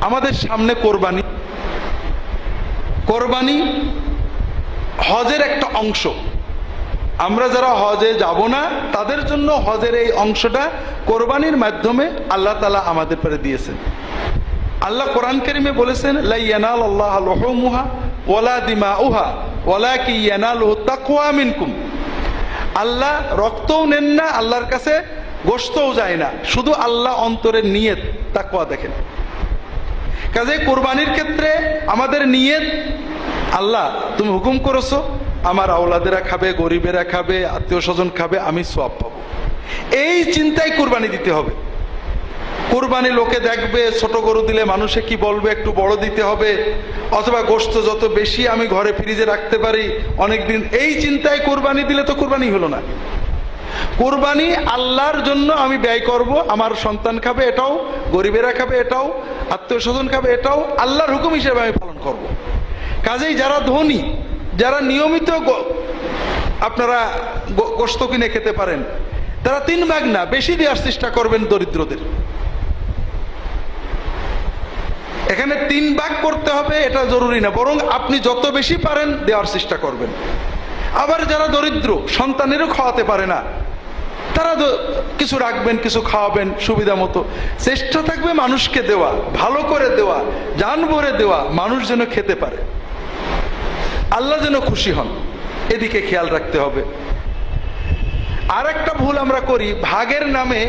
আমাদের সামনে কোরবানি। কোরবানি হজের একটা অংশ। আমরা যারা হজে যাব না তাদের জন্য হজের এই অংশটা কোরবানির মাধ্যমে আল্লাহ তাআলা আমাদের পরে দিয়েছেন। আল্লাহ কোরআন কারীমে বলেছেন, লা ইয়ানালাল্লাহু লুহুমুহা ওয়ালা দিমাউহা ওয়ালাকিন ইয়ানালুহু তাকওয়া মিনকুম। আল্লাহ রক্তও নেন না, আল্লাহর কাছে গোশতও যায় না, শুধু আল্লাহ অন্তরের নিয়ত তাকওয়া দেখেন। কাজে কোরবানির ক্ষেত্রে আমাদের নিয়ত, আল্লাহ তুমি হুকুম করেছো আমার আওলাদেরা খাবে, গরিবেরা খাবে, আত্মীয় স্বজন খাবে, আমি সওয়াব পাবো, এই চিন্তায় কোরবানি দিতে হবে। কোরবানি লোকে দেখবে, ছোট গরু দিলে মানুষে কি বলবে, একটু বড় দিতে হবে, অথবা গোশত যত বেশি আমি ঘরে ফ্রিজে রাখতে পারি অনেকদিন, এই চিন্তায় কোরবানি দিলে তো কোরবানি হলো না। কোরবানি আল্লাহর জন্য আমি ব্যয় করব, আমার সন্তান খাবে এটাও, গরিবেরা খাবে এটাও, আত্মীয় স্বজন খাবে এটাও, আল্লাহর হুকুম হিসেবে আমি পালন করব। কাজেই যারা ধনী, যারা নিয়মিত আপনারা গোশত কিনে খেতে পারেন, তারা 3 ভাগ না বেশি দেওয়ার চেষ্টা করবেন দরিদ্রদের। এখানে 3 ভাগ করতে হবে এটা জরুরি না, বরং আপনি যত বেশি পারেন দেওয়ার চেষ্টা করবেন। আবার যারা দরিদ্র, সন্তানেরও খাওয়াতে পারে না, তারা কিছু রাখবেন, কিছু খাওয়াবেন সুবিধা মতো। চেষ্টা থাকবে মানুষকে দেওয়া, ভালো করে দেওয়া, জান ভরে দেওয়া, মানুষ যেন খেতে পারে, আল্লাহ যেন খুশি হন, এদিকে খেয়াল রাখতে হবে। আর একটা ভুল আমরা করি, ভাগের নামে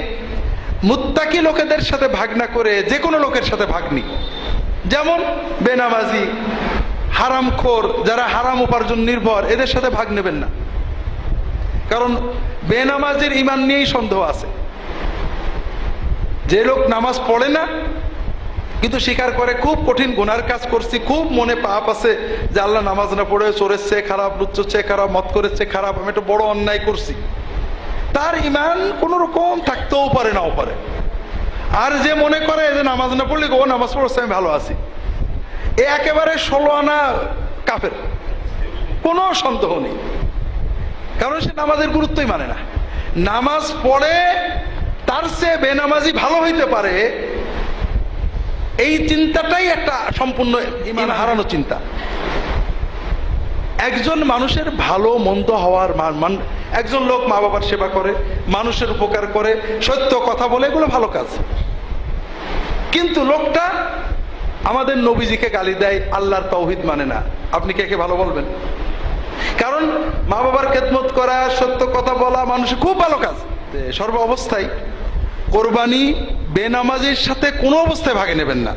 মুত্তাকি লোকেদের সাথে ভাগ না করে যে কোনো লোকের সাথে ভাগ নিই। যেমন বেনামাজি, হারামখোর, যারা হারাম উপার্জন নির্ভর, এদের সাথে ভাগ নেবেন না। কারণ বেনামাজির ঈমান নিয়েই সন্দেহ আছে। যে লোক নামাজ পড়ে না কিন্তু স্বীকার করে খুব কঠিন গুনার কাজ করছি, খুব মনে পাপ আছে যে আল্লাহ নামাজ না পড়ে চোরের চেয়ে খারাপ, লুচ্চোর চেয়ে খারাপ, মদ করের চেয়ে খারাপ, আমি একটা বড় অন্যায় করছি, তার ঈমান কোন রকম থাকতেও পারে, নাও পারে। আর যে মনে করে যে নামাজ না পড়লে ও নামাজ পড়ছে আমি ভালো আছি, এ একেবারে 16 আনা কাফের, কোনো সন্দেহ নেই। কারণ সে নামাজের গুরুত্বই মানে না। নামাজ পড়ে তার চেয়ে বেনামাজি ভালো হইতে পারে, এই চিন্তাটাই একটা সম্পূর্ণ ঈমান হারানো চিন্তা। একজন মানুষের ভালো মন্দ হওয়ার একজন লোক মা বাবার সেবা করে, মানুষের উপকার করে, সত্য কথা বলে, এগুলো ভালো কাজ। কিন্তু লোকটা আমাদের নবীজিকে গালি দেয়, আল্লাহর তাওহীদ মানে না, আপনি কে কে ভালো বলবেন? কারণ মা বাবার খেদমত করা, সত্য কথা বলা মানুষের খুব ভালো কাজ। সর্ব অবস্থায় কোরবানি বেনামাজির সাথে কোনো অবস্থায় ভাগে নেবেন না।